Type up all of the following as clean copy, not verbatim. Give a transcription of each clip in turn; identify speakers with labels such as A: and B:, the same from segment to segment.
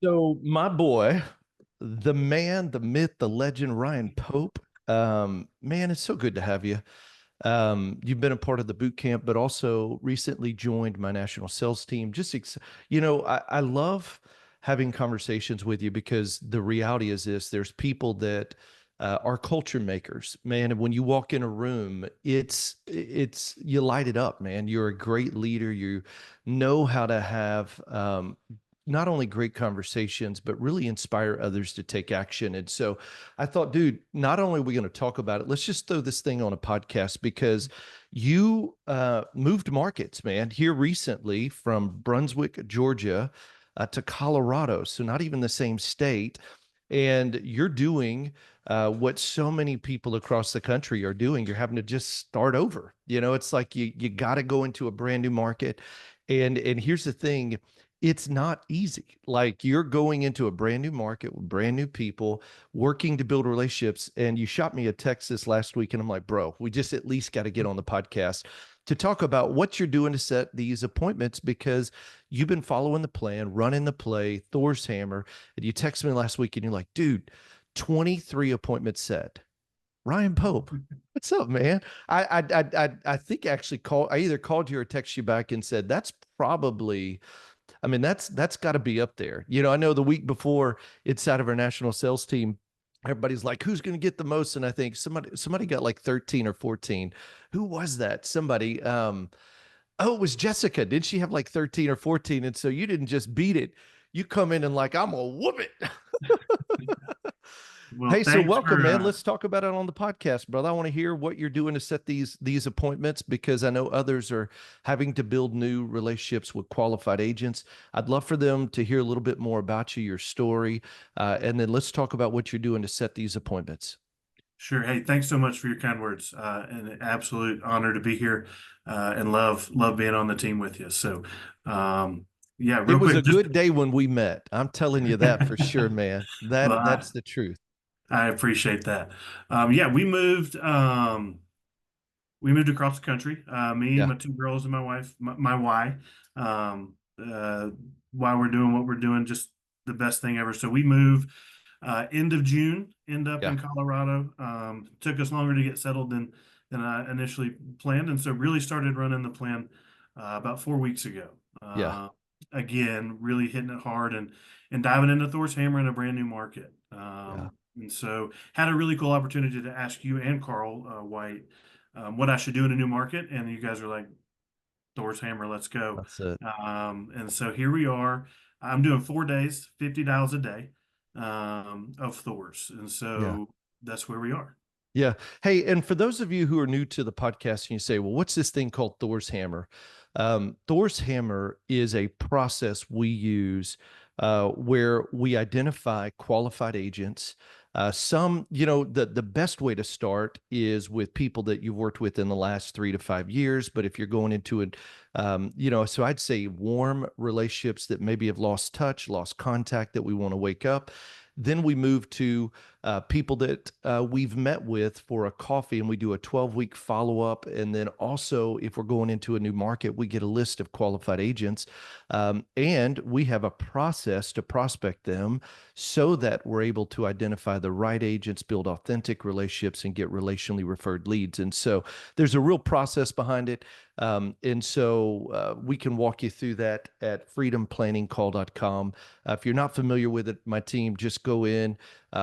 A: So my boy, the man, the myth, the legend, Ryan Pope. Man, it's so good to have you. You've been a part of the boot camp, but also recently joined my national sales team. I love having conversations with you because the reality is this: there's people that are culture makers, man. And when you walk in a room, it's you light it up, man. You're a great leader. You know how to have not only great conversations, but really inspire others to take action. And so I thought, dude, not only are we going to talk about it, let's just throw this thing on a podcast because you moved markets, man, here recently from Brunswick, Georgia, to Colorado. So not even the same state. And you're doing what so many people across the country are doing. You're having to just start over. It's like you got to go into a brand new market. And here's the thing, it's not easy. Like you're going into a brand new market with brand new people, working to build relationships. And you shot me a text this last week, and I'm like, bro, we just at least got to get on the podcast to talk about what you're doing to set these appointments because you've been following the plan, running the play, Thors Hammer. And you texted me last week and you're like, dude, 23 appointments set. Ryan Pope. What's up, man? I think I actually called. I either called you or texted you back and said that's probably, I mean, that's got to be up there. I know the week before it's out of our national sales team, everybody's like, who's going to get the most? And I think somebody got like 13 or 14. Who was that? Somebody. Oh, it was Jessica. Did she have like 13 or 14? And so you didn't just beat it. You come in and like, I'm gonna whoop it.
B: Well,
A: Hey, so
B: thanks
A: welcome,
B: for
A: man. Let's talk about it on the podcast, brother. I want to hear what you're doing to set these appointments because I know others are having to build new relationships with qualified agents. I'd love for them to hear a little bit more about you, your story, and then let's talk about what you're doing to set these appointments.
B: sure. Hey, thanks so much for your kind words. And an absolute honor to be here, and love being on the team with you. So, um, yeah,
A: It
B: real
A: was a
B: quick, just
A: good day when we met. I'm telling you that for sure, man.
B: well,
A: That's the truth.
B: I appreciate that. Yeah, we moved across the country. Me,
A: Yeah,
B: my two girls, and my wife, my why, why we're doing what we're doing, just the best thing ever. So we moved end of June, end up
A: yeah,
B: in Colorado. Took us longer to get settled than I initially planned, and so really started running the plan about 4 weeks ago.
A: yeah,
B: Again, really hitting it hard and diving into Thor's Hammer in a brand new market.
A: yeah.
B: And so had a really cool opportunity to ask you and Carl White what I should do in a new market, and you guys are like, Thor's Hammer, let's go.
A: That's it.
B: And so here we are. I'm doing 4 days, 50 dials a day of Thor's. And
A: Yeah.
B: so that's where we are.
A: Yeah. Hey, and for those of you who are new to the podcast and you say, well, what's this thing called Thor's Hammer? Thor's Hammer is a process we use where we identify qualified agents. The best way to start is with people that you've worked with in the last 3 to 5 years. But if you're going into it, so I'd say warm relationships that maybe have lost touch, lost contact that we want to wake up. Then we move to people that we've met with for a coffee, and we do a 12-week follow up. And then also, if we're going into a new market, we get a list of qualified agents, and we have a process to prospect them so that we're able to identify the right agents, build authentic relationships, and get relationally referred leads. And so there's a real process behind it. And so we can walk you through that at freedomplanningcall.com. If you're not familiar with it, my team, just go in,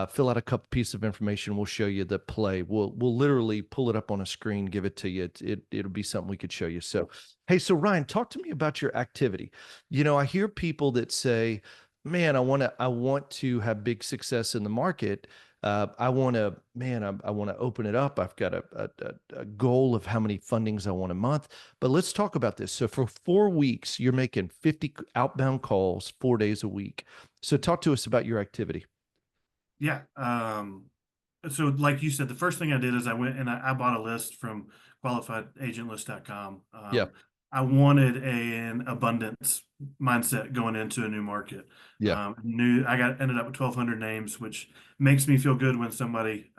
A: fill out a couple pieces of information. We'll show you the play. We'll literally pull it up on a screen, give it to you. It'll be something we could show you. So, hey, so Ryan, talk to me about your activity. I hear people that say, "Man, I want to have big success in the market. I want to open it up. I've got a goal of how many fundings I want a month." But let's talk about this. So for 4 weeks, you're making 50 outbound calls 4 days a week. So talk to us about your activity.
B: Yeah. So like you said, the first thing I did is I went and I bought a list from qualifiedagent.list.com.
A: Yeah.
B: I wanted an abundance mindset going into a new market.
A: Yeah.
B: Knew I ended up with 1,200 names, which makes me feel good when somebody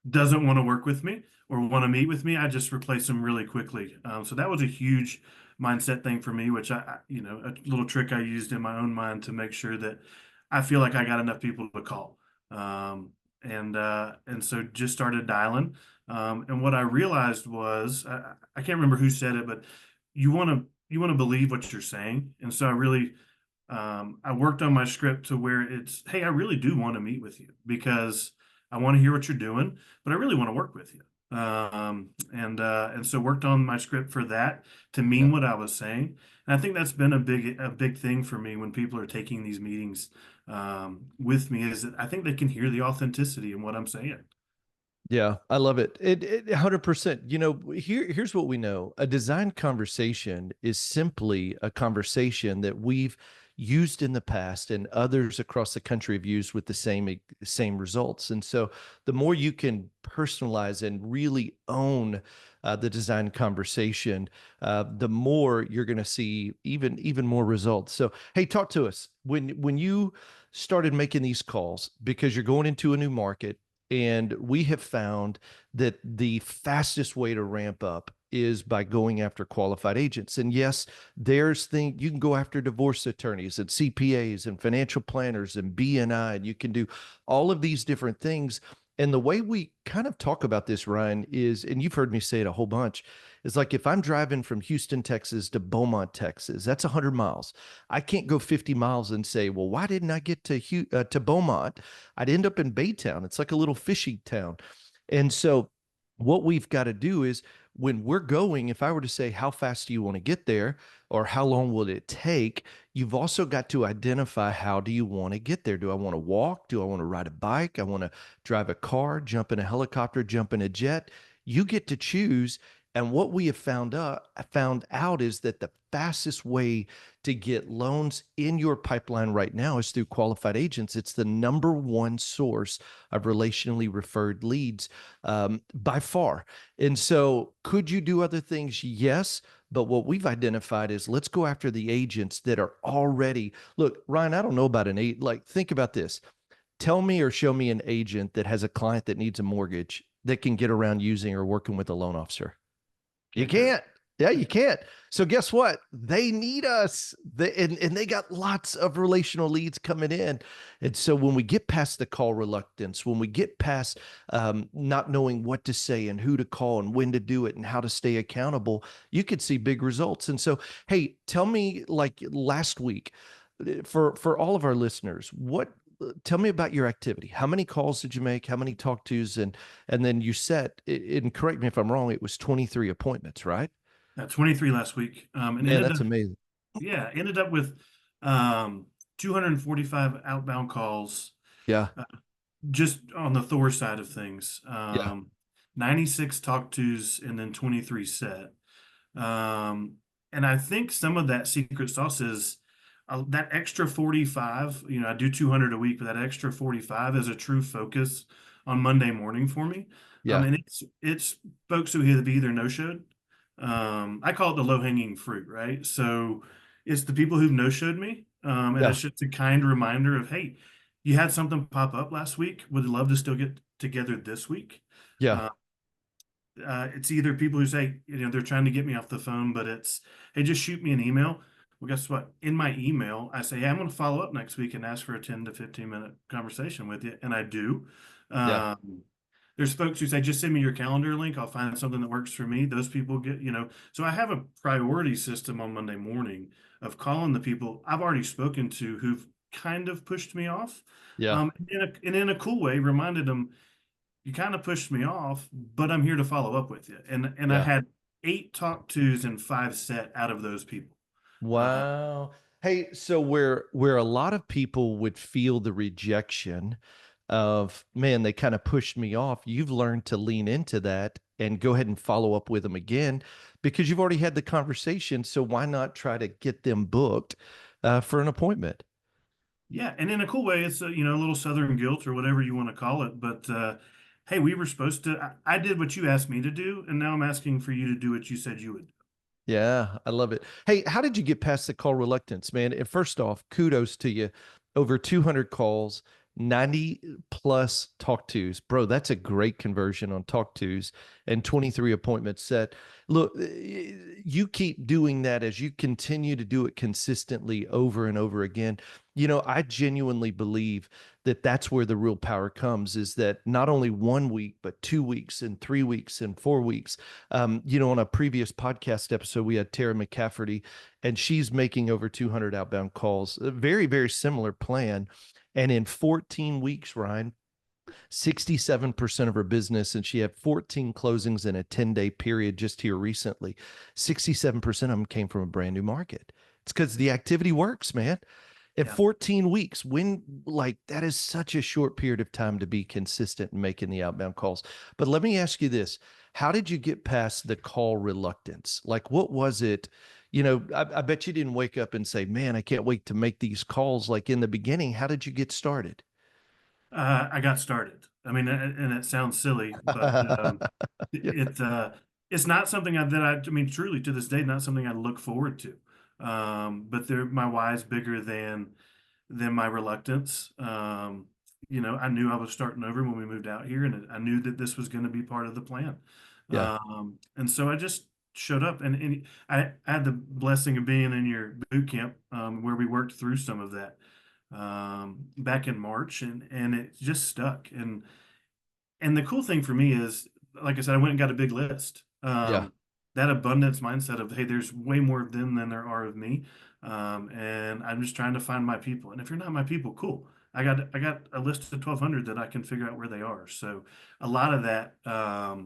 B: doesn't want to work with me or want to meet with me. I just replace them really quickly. So that was a huge mindset thing for me, which a little trick I used in my own mind to make sure that I feel like I got enough people to call. And so just started dialing. And what I realized was, I can't remember who said it, but you want to believe what you're saying. And so I worked on my script to where it's, hey, I really do want to meet with you because I want to hear what you're doing, but I really want to work with you. And so worked on my script for that to mean
A: Yeah.
B: what I was saying. And I think that's been a big thing for me when people are taking these meetings with me is that I think they can hear the authenticity in what I'm saying.
A: Yeah, I love it. It 100%. Here's what we know. A design conversation is simply a conversation that we've used in the past and others across the country have used with the same results. And so the more you can personalize and really own the design conversation, the more you're going to see even more results. So, hey, talk to us. When you started making these calls because you're going into a new market, and we have found that the fastest way to ramp up is by going after qualified agents. And yes, there's thing you can go after divorce attorneys and CPAs and financial planners and BNI, and you can do all of these different things. And the way we kind of talk about this, Ryan, is, and you've heard me say it a whole bunch, is like if I'm driving from Houston, Texas to Beaumont, Texas, that's 100 miles. I can't go 50 miles and say, well, why didn't I get to Beaumont? I'd end up in Baytown. It's like a little fishing town. And so what we've got to do is when we're going, if I were to say, how fast do you want to get there? Or how long will it take? You've also got to identify how do you want to get there? Do I want to walk? Do I want to ride a bike? I want to drive a car, jump in a helicopter, jump in a jet. You get to choose. And what we have found out is that the fastest way to get loans in your pipeline right now is through qualified agents. It's the number one source of relationally referred leads by far. And so, could you do other things? Yes. But what we've identified is let's go after the agents that are already. Look, Ryan, I don't know about an eight. Like, think about this. Tell me or show me an agent that has a client that needs a mortgage that can get around using or working with a loan officer. You
B: Can't do it.
A: can't. Yeah, you can't. So guess what? They need us. And they got lots of relational leads coming in. And so when we get past the call reluctance, when we get past not knowing what to say and who to call and when to do it and how to stay accountable, you could see big results. And so, hey, tell me like last week for all of our listeners, tell me about your activity. How many calls did you make? How many talk tos? And then you set, and correct me if I'm wrong, it was 23 appointments, right?
B: 23 last week. And
A: Man,
B: ended
A: that's
B: up,
A: amazing.
B: yeah, ended up with um, 245 outbound calls
A: Yeah.
B: uh, just on the Thor side of things.
A: Yeah.
B: 96 talk tos and then 23 set. Um, and I think some of that secret sauce is that extra 45. I do 200 a week, but that extra 45 is a true focus on Monday morning for me.
A: Yeah.
B: And it's folks who have either no-showed. I call it the low-hanging fruit, right? So it's the people who've no-showed me. And
A: Yeah.
B: it's just a kind reminder of, hey, you had something pop up last week. Would love to still get together this week.
A: Yeah.
B: Uh, it's either people who say, they're trying to get me off the phone, but it's, hey, just shoot me an email. Well, guess what? In my email, I say, hey, I'm going to follow up next week and ask for a 10 to 15-minute conversation with you. And I do.
A: Yeah.
B: There's folks who say, just send me your calendar link. I'll find something that works for me. Those people so I have a priority system on Monday morning of calling the people I've already spoken to who've kind of pushed me off.
A: Yeah.
B: In a cool way, reminded them, you kind of pushed me off, but I'm here to follow up with you. And I
A: Yeah.
B: had 8 talk tos and 5 set out of those people. Uh,
A: Wow. Hey, so where a lot of people would feel the rejection of, man, they kind of pushed me off, you've learned to lean into that and go ahead and follow up with them again because you've already had the conversation. So why not try to get them booked for an appointment?
B: yeah, and in a cool way, it's a little Southern guilt or whatever you want to call it. But hey, we were supposed to. I did what you asked me to do, and now I'm asking for you to do what you said you would.
A: Yeah, I love it. Hey, how did you get past the call reluctance, man? And first off, kudos to you. Over 200 calls. 90 plus talk twos. Bro, that's a great conversion on talk twos and 23 appointments set. Look, you keep doing that as you continue to do it consistently over and over again. I genuinely believe that that's where the real power comes, is that not only 1 week, but 2 weeks and 3 weeks and 4 weeks. On a previous podcast episode, we had Tara McCafferty, and she's making over 200 outbound calls. A very, very similar plan. And in 14 weeks, Ryan, 67% of her business, and she had 14 closings in a 10-day period just here recently. 67% of them came from a brand new market. It's because the activity works, man. At
B: Yeah.
A: 14 weeks, when like that is such a short period of time to be consistent in making the outbound calls. But let me ask you this. How did you get past the call reluctance? Like, what was it? I bet you didn't wake up and say, man, I can't wait to make these calls like in the beginning. How did you get started?
B: I got started. I mean, and it sounds silly, but
A: Yeah.
B: it it's not something I mean, truly to this day, not something I look forward to. But my why is bigger than my reluctance. I knew I was starting over when we moved out here, and I knew that this was going to be part of the plan.
A: Yeah.
B: And so I just showed up, and I had the blessing of being in your boot camp, where we worked through some of that back in March, and it just stuck. And the cool thing for me is, like I said, I went and got a big list.
A: Yeah.
B: That abundance mindset of, hey, there's way more of them than there are of me. And I'm just trying to find my people. And if you're not my people, cool. I got a list of 1,200 that I can figure out where they are. So a lot of that, a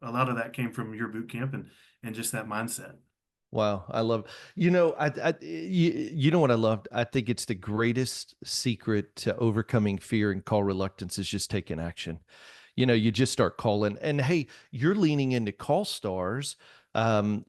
B: lot of that came from your boot camp and just that mindset.
A: Wow, I love. You know what I loved? I think it's the greatest secret to overcoming fear and call reluctance is just taking action. You just start calling, and hey, you're leaning into Call Stars,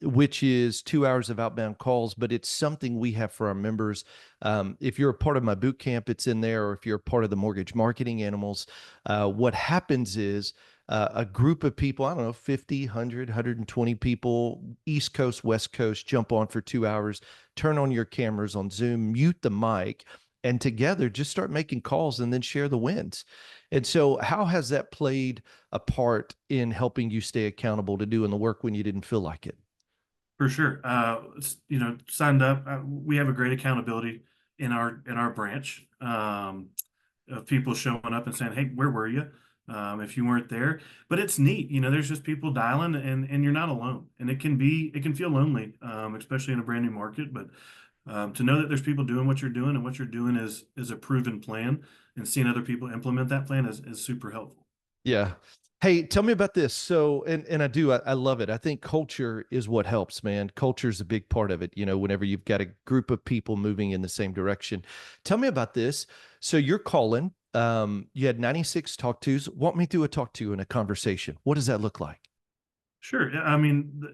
A: which is 2 hours of outbound calls, but it's something we have for our members. If you're a part of my boot camp, it's in there, or if you're a part of the mortgage marketing animals, what happens is a group of people, I don't know, 50, 100, 120 people, East Coast, West Coast, jump on for 2 hours, turn on your cameras on Zoom, mute the mic, and together just start making calls and then share the wins. And so, how has that played a part in helping you stay accountable to doing the work when you didn't feel like it?
B: For sure. Signed up. We have a great accountability in our branch, of people showing up and saying, "Hey, where were you?" If you weren't there. But it's neat. There's just people dialing, and you're not alone. And it can feel lonely, especially in a brand new market. But to know that there's people doing what you're doing, and what you're doing is a proven plan, and seeing other people implement that plan is super helpful.
A: Yeah. Hey, tell me about this. So, and I love it. I think culture is what helps, man. Culture is a big part of it. Whenever you've got a group of people moving in the same direction. Tell me about this. So you're calling. You had 96 talk tos. Walk me through a talk to in a conversation. What does that look like?
B: Sure. Yeah, I mean,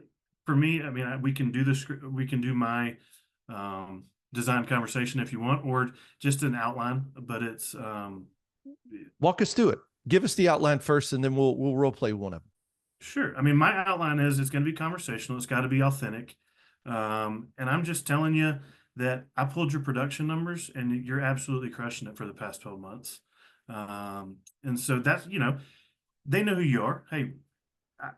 B: for me, I mean, we can do this. We can do my design conversation if you want, or just an outline. But it's
A: Walk us through it. Give us the outline first, and then we'll role play one of them.
B: sure. I mean, my outline is it's going to be conversational. It's got to be authentic. And I'm just telling you that I pulled your production numbers, and you're absolutely crushing it for the past 12 months. And so they know who you are. Hey,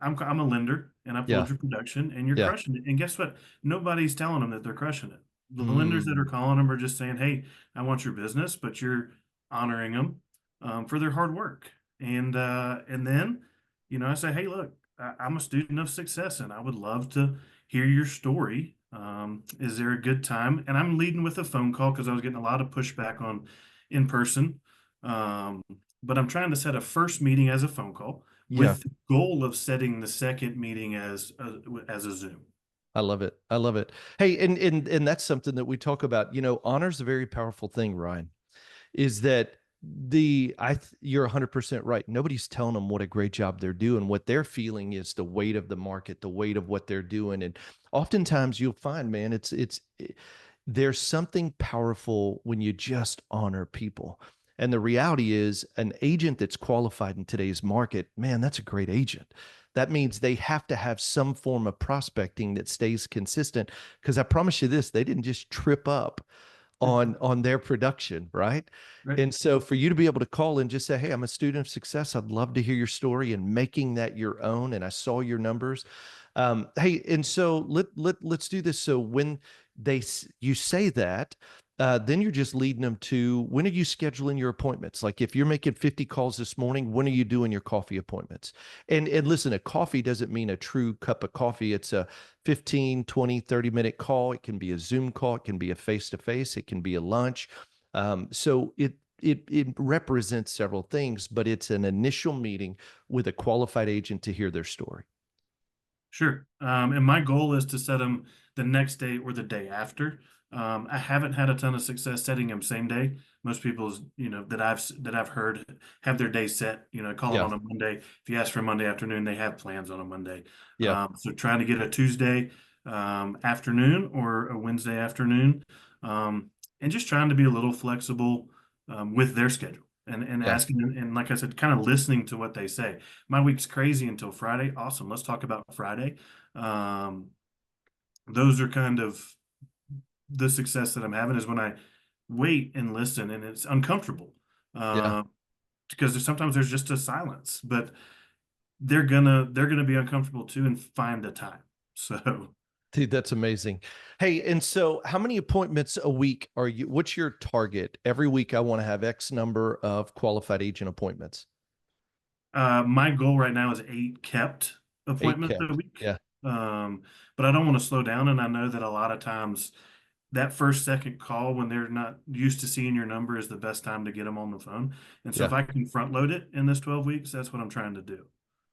B: I'm a lender, and I
A: Yeah.
B: pulled your production, and you're
A: Yeah.
B: crushing it. And guess what? Nobody's telling them that they're crushing it. The lenders that are
A: Mm,
B: calling them are just saying, "Hey, I want your business," but you're honoring them for their hard work. And then, I say, "Hey, look, I'm a student of success, and I would love to hear your story. Is there a good time?" And I'm leading with a phone call because I was getting a lot of pushback on in person. Um, but I'm trying to set a first meeting as a phone call,
A: yeah.
B: with the goal of setting the second meeting as a Zoom.
A: I love it. I love it. Hey, and that's something that we talk about. Honor is a very powerful thing, Ryan. Is that you're 100% right. Nobody's telling them what a great job they're doing. What they're feeling is the weight of the market, the weight of what they're doing. And oftentimes you'll find, man, there's something powerful when you just honor people. And the reality is, an agent that's qualified in today's market, man, that's a great agent. That means they have to have some form of prospecting that stays consistent. Because I promise you this, they didn't just trip up on their production, right?
B: Right.
A: And so for you to be able to call and just say, "Hey, I'm a student of success. I'd love to hear your story," and making that your own, and I saw your numbers. Hey, and so let's do this. So when you say that, then you're just leading them to, when are you scheduling your appointments? Like if you're making 50 calls this morning, when are you doing your coffee appointments? And listen, a coffee doesn't mean a true cup of coffee. It's a 15, 20, 30-minute call. It can be a Zoom call. It can be a face-to-face. It can be a lunch. So it represents several things, but it's an initial meeting with a qualified agent to hear their story.
B: Sure. And my goal is to set them the next day or the day after. I haven't had a ton of success setting them same day. Most people's, that I've heard have their day set. Call them
A: Yeah.
B: on a Monday. If you ask for Monday afternoon, they have plans on a Monday.
A: Yeah.
B: So trying to get a Tuesday afternoon or a Wednesday afternoon, and just trying to be a little flexible with their schedule and
A: Yeah.
B: asking and like I said, kind of listening to what they say. My week's crazy until Friday. Awesome. Let's talk about Friday. Um, those are kind of the success that I'm having is when I wait and listen, and it's uncomfortable
A: Yeah.
B: uh, because sometimes there's just a silence, but they're gonna be uncomfortable too and find the time. So
A: Dude, that's amazing. Hey, and so how many appointments a week are you? What's your target? Every week I want to have X number of qualified agent appointments.
B: my goal right now is 8 kept
A: Eight
B: appointments a
A: kept.
B: week.
A: Yeah.
B: Um, but I don't want to slow down, and I know that a lot of times that first second call when they're not used to seeing your number is the best time to get them on the phone. And so if
A: Yeah.
B: I can front load it in this 12 weeks, that's what I'm trying to do.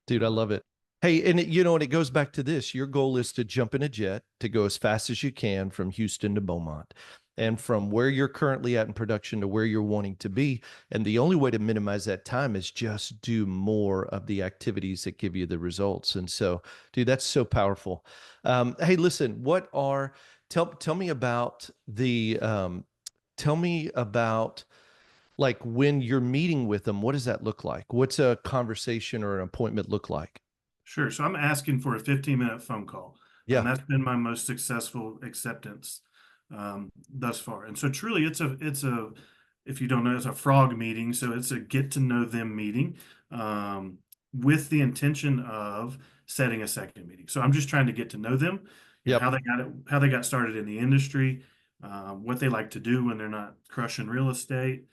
A: Dude, I
B: Uh,
A: love it. Hey, and and it goes back to this. Your goal is to jump in a jet to go as fast as you can from Houston to Beaumont and from where you're currently at in production to where you're wanting to be. And the only way to minimize that time is just do more of the activities that give you the results. And so, dude, that's so powerful. Hey, listen, tell me about tell me about like when you're meeting with them, what does that look like? What's a conversation or an appointment look like?
B: Sure. So I'm asking for a 15-minute phone call.
A: Yeah.
B: That's been my most successful acceptance thus far. And so truly if you don't know, it's a frog meeting. So it's a get to know them meeting um, with the intention of setting a second meeting. So I'm just trying to get to know them,
A: Yep.
B: how they got started in the industry, what they like to do when they're not crushing real estate,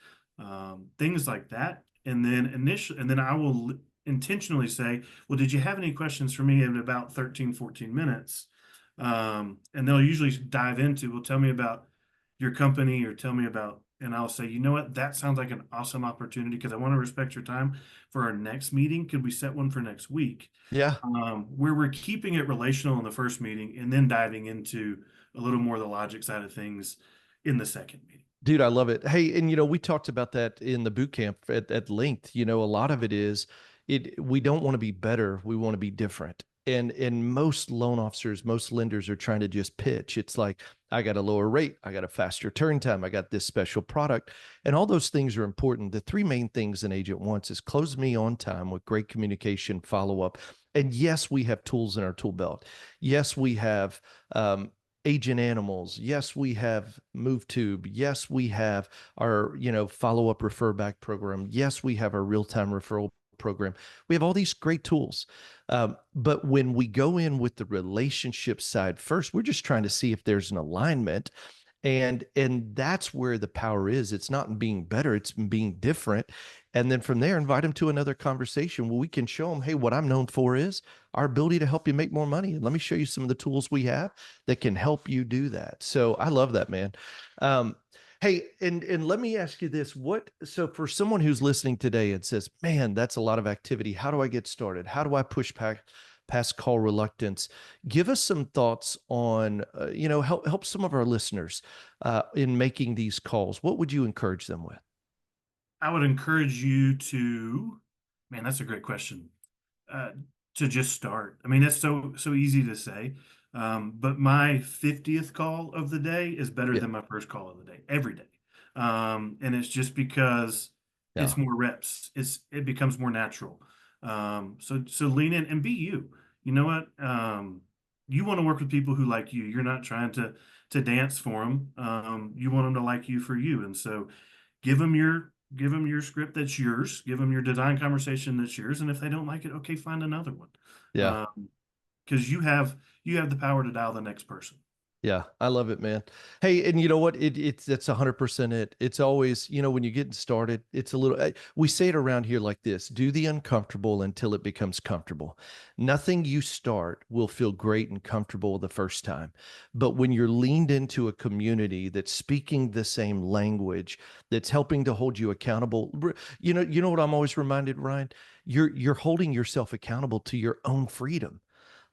B: things like that. And then I will intentionally say, well, did you have any questions for me in about 13, 14 minutes? And they'll usually dive into, well, tell me about your company or tell me about, and I'll say, you know what, that sounds like an awesome opportunity because I want to respect your time for our next meeting. Could we set one for next week?
A: Yeah.
B: Where we're keeping it relational in the first meeting and then diving into a little more of the logic side of things in the second meeting.
A: Dude, I love it. Hey, and we talked about that in the boot camp at length. A lot of it is we don't want to be better, we want to be different. And most loan officers, most lenders are trying to just pitch. It's like, I got a lower rate, I got a faster turn time, I got this special product. And all those things are important. The three main things an agent wants is close me on time with great communication, follow up. And yes, we have tools in our tool belt. Yes, we have agent animals. Yes, we have MoveTube. Yes, we have our, follow up refer back program. Yes, we have our real time referral program. We have all these great tools. But when we go in with the relationship side first, we're just trying to see if there's an alignment. And that's where the power is. It's not in being better, it's in being different. And then from there, invite them to another conversation where we can show them, hey, what I'm known for is our ability to help you make more money. And let me show you some of the tools we have that can help you do that. So I love that, man. Hey, and let me ask you this. So for someone who's listening today and says, man, that's a lot of activity. How do I get started? How do I push past call reluctance? Give us some thoughts on, help some of our listeners in making these calls. What would you encourage them with?
B: I would encourage you to, man, that's a great question. Uh, to just start. I mean, that's so easy to say. But my 50th call of the day is better
A: Yeah.
B: than my first call of the day every day. And it's just because
A: Yeah.
B: it's more reps. It becomes more natural. So lean in and be you. You know what? You want to work with people who like you. You're not trying to to dance for them. You want them to like you for you. And so give them your script that's yours, give them your design conversation that's yours. And if they don't like it, okay, find another one.
A: Yeah.
B: Because you have the power to dial the next person.
A: Yeah, I love it, man. Hey, and you know what? It's that's 100% it. It's always, when you're getting started, it's a little, we say it around here like this: do the uncomfortable until it becomes comfortable. Nothing you start will feel great and comfortable the first time. But when you're leaned into a community that's speaking the same language, that's helping to hold you accountable, you know what I'm always reminded, Ryan? You're holding yourself accountable to your own freedom.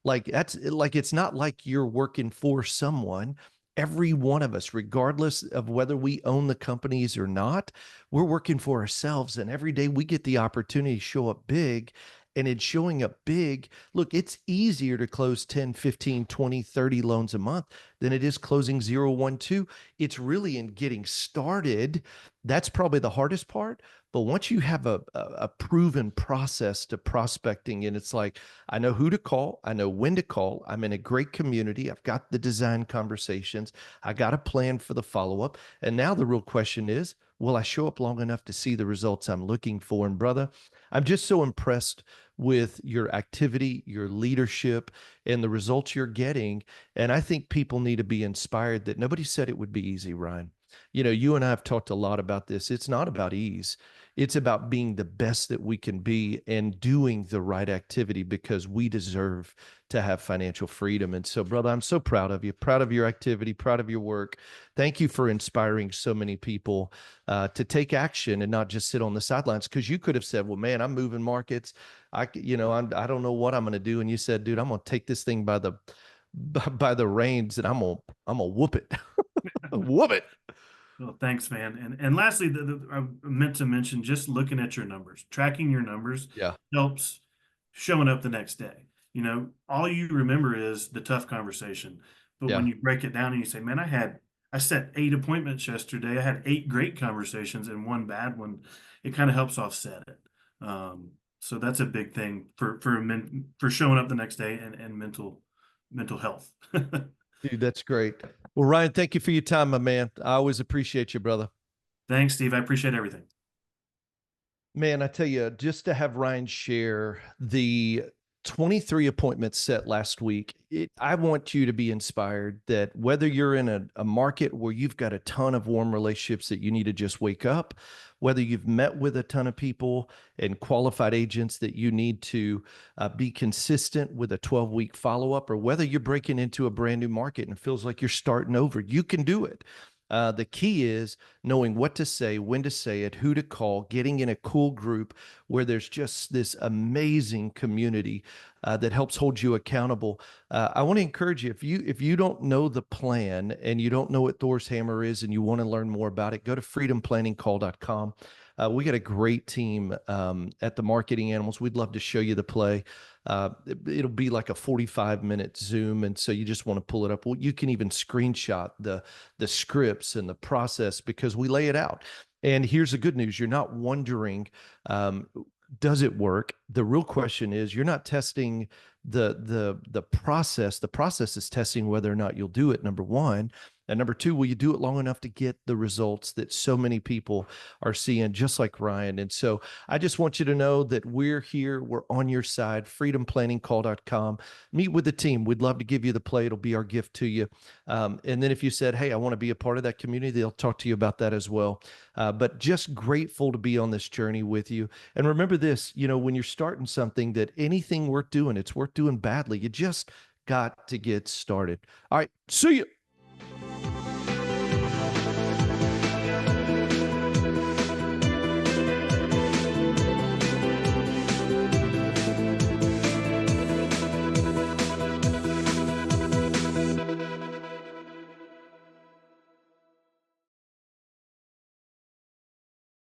A: Like that's like it's not like you're working for someone. Every one of us, regardless of whether we own the companies or not, we're working for ourselves. And every day we get the opportunity to show up big. And in showing up big, look, it's easier to close 10, 15, 20, 30 loans a month than it is closing 0, 1, 2. It's really in getting started. That's probably the hardest part. But once you have a proven process to prospecting, and it's like, I know who to call. I know when to call. I'm in a great community. I've got the design conversations. I got a plan for the follow up. And now the real question is, will I show up long enough to see the results I'm looking for? And brother, I'm just so impressed with your activity, your leadership, and the results you're getting. And I think people need to be inspired that nobody said it would be easy, Ryan. You and I have talked a lot about this. It's not about ease. It's about being the best that we can be and doing the right activity because we deserve to have financial freedom. And so, brother, I'm so proud of you, proud of your activity, proud of your work. Thank you for inspiring so many people to take action and not just sit on the sidelines. Because you could have said, "Well, man, I'm moving markets. I don't know what I'm going to do." And you said, "Dude, I'm going to take this thing by the reins and I'm gonna whoop it, whoop it."
B: Well, thanks, man. And lastly, I meant to mention just looking at your numbers, tracking your numbers
A: Yeah,
B: helps showing up the next day. All you remember is the tough conversation. But when
A: yeah.
B: you break it down and you say, man, I set 8 appointments yesterday. I had 8 great conversations and one bad one. It kind of helps offset it. So that's a big thing for showing up the next day and mental health.
A: Dude, that's great. Well, Ryan, thank you for your time, my man. I always appreciate you, brother.
B: Thanks, Steve. I appreciate everything.
A: Man, I tell you, just to have Ryan share the 23 appointments set last week, I want you to be inspired that whether you're in a market where you've got a ton of warm relationships that you need to just wake up, whether you've met with a ton of people and qualified agents that you need to be consistent with a 12-week follow up, or whether you're breaking into a brand new market and it feels like you're starting over, you can do it. The key is knowing what to say, when to say it, who to call, getting in a cool group where there's just this amazing community that helps hold you accountable. I want to encourage you, if you don't know the plan and you don't know what Thors Hammer is and you want to learn more about it, go to freedomplanningcall.com. We got a great team at the Marketing Animals. We'd love to show you the play. It'll be like a 45-minute Zoom, and so you just want to pull it up. Well, you can even screenshot the scripts and the process because we lay it out. And here's the good news: you're not wondering, does it work? The real question is, you're not testing the process. The process is testing whether or not you'll do it. Number one. And number two, will you do it long enough to get the results that so many people are seeing, just like Ryan? And so I just want you to know that we're here. We're on your side. freedomplanningcall.com. Meet with the team. We'd love to give you the play. It'll be our gift to you. And then if you said, hey, I want to be a part of that community, they'll talk to you about that as well. But just grateful to be on this journey with you. And remember this, when you're starting something, that anything worth doing, it's worth doing badly. You just got to get started. All right. See you.